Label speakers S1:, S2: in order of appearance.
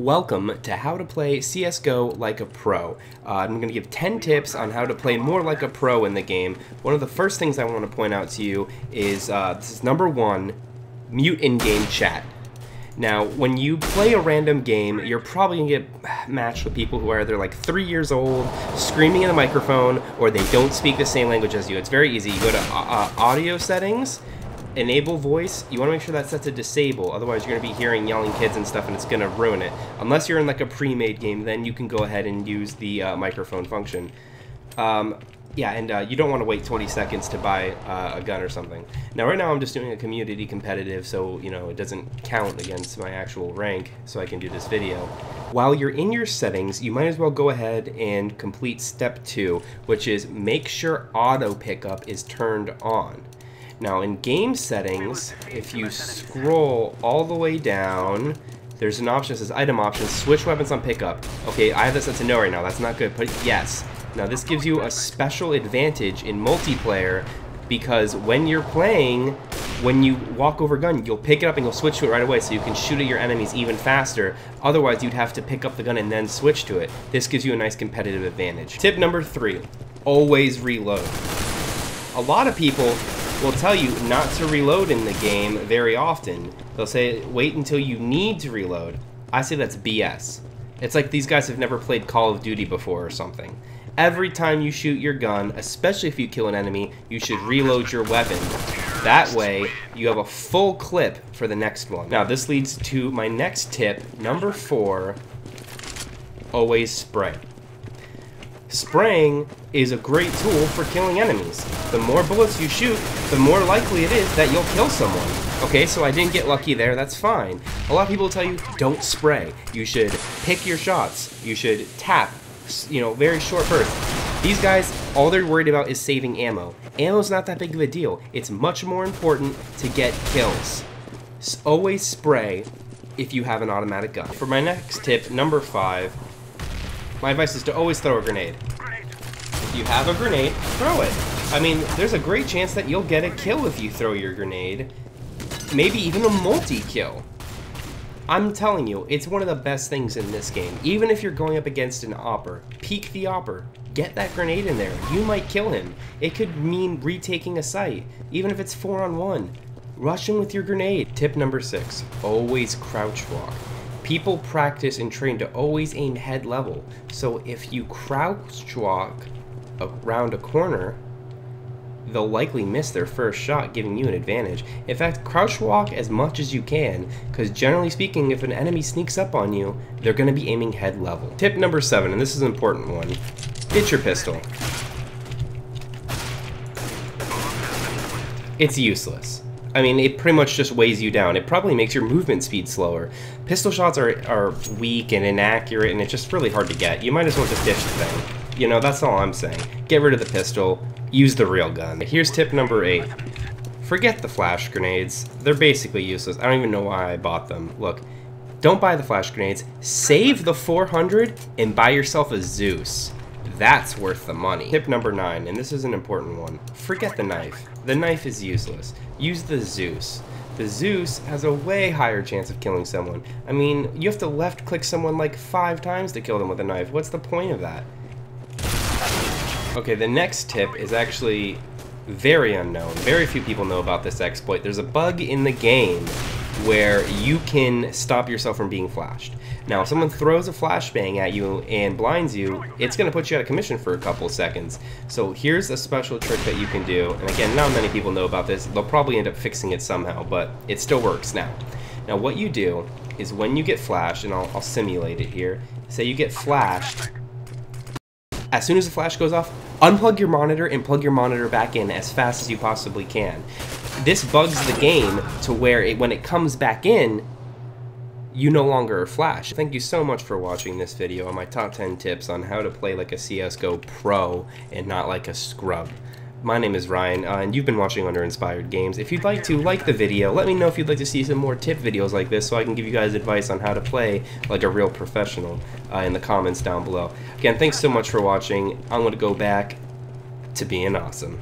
S1: Welcome to How to Play CSGO Like a Pro. I'm going to give 10 tips on how to play more like a pro in the game. One of the first things I want to point out to you is, this is number one, mute in-game chat. Now, when you play a random game, you're probably going to get matched with people who are either like 3 years old, screaming in the microphone, or they don't speak the same language as you. It's very easy. You go to audio settings, enable voice. You want to make sure that's set to disable, otherwise you're going to be hearing yelling kids and stuff and it's going to ruin it. Unless you're in like a pre-made game, then you can go ahead and use the microphone function. You don't want to wait 20 seconds to buy a gun or something. Now right now I'm just doing a community competitive, so you know it doesn't count against my actual rank, so I can do this video. While you're in your settings, you might as well go ahead and complete step 2, which is make sure auto pickup is turned on. Now in game settings, if you scroll all the way down, there's an option that says item options, switch weapons on pickup. Okay, I have this set to no right now, that's not good, but yes. Now this gives you a special advantage in multiplayer because when you're playing, when you walk over a gun, you'll pick it up and you'll switch to it right away so you can shoot at your enemies even faster. Otherwise you'd have to pick up the gun and then switch to it. This gives you a nice competitive advantage. Tip number 3, always reload. A lot of people will tell you not to reload in the game very often. They'll say wait until you need to reload. I say that's BS. It's like these guys have never played Call of Duty before or something. Every time you shoot your gun, especially if you kill an enemy, you should reload your weapon. That way, you have a full clip for the next one. Now this leads to my next tip, number 4, always spray. Spraying is a great tool for killing enemies. The more bullets you shoot, the more likely it is that you'll kill someone. Okay, so I didn't get lucky there, that's fine. A lot of people tell you, don't spray. You should pick your shots. You should tap, very short bursts. These guys, all they're worried about is saving ammo. Ammo's not that big of a deal. It's much more important to get kills. Always spray if you have an automatic gun. For my next tip, number 5, my advice is to always throw a grenade. If you have a grenade, throw it. I mean, there's a great chance that you'll get a kill if you throw your grenade. Maybe even a multi-kill. I'm telling you, it's one of the best things in this game. Even if you're going up against an opper, peek the opper. Get that grenade in there. You might kill him. It could mean retaking a site, even if it's 4-on-1. Rush him with your grenade. Tip number 6, always crouch walk. People practice and train to always aim head level, so if you crouch walk around a corner, they'll likely miss their first shot, giving you an advantage. In fact, crouch walk as much as you can, because generally speaking, if an enemy sneaks up on you, they're going to be aiming head level. Tip number 7, and this is an important one, get your pistol. It's useless. I mean, it pretty much just weighs you down. It probably makes your movement speed slower. Pistol shots are weak and inaccurate, and it's just really hard to get. You might as well just ditch the thing. You know, that's all I'm saying. Get rid of the pistol, use the real gun. Here's tip number 8. Forget the flash grenades. They're basically useless. I don't even know why I bought them. Look, don't buy the flash grenades. Save the 400 and buy yourself a Zeus. That's worth the money. Tip number 9, and this is an important one. Forget the knife. The knife is useless. Use the Zeus. The Zeus has a way higher chance of killing someone. I mean, you have to left click someone like 5 times to kill them with a knife. What's the point of that? Okay, the next tip is actually very unknown. Very few people know about this exploit. There's a bug in the game where you can stop yourself from being flashed. Now, if someone throws a flashbang at you and blinds you, it's going to put you out of commission for a couple seconds. So here's a special trick that you can do, and again, not many people know about this. They'll probably end up fixing it somehow, but it still works now. Now, what you do is when you get flashed, and I'll simulate it here, say you get flashed, as soon as the flash goes off, unplug your monitor and plug your monitor back in as fast as you possibly can. This bugs the game to where when it comes back in, you no longer are flashed. Thank you so much for watching this video on my top 10 tips on how to play like a CSGO pro and not like a scrub. My name is Ryan, and you've been watching Under Inspired Games. If you'd like to, like the video. Let me know if you'd like to see some more tip videos like this so I can give you guys advice on how to play like a real professional in the comments down below. Again, thanks so much for watching. I'm going to go back to being awesome.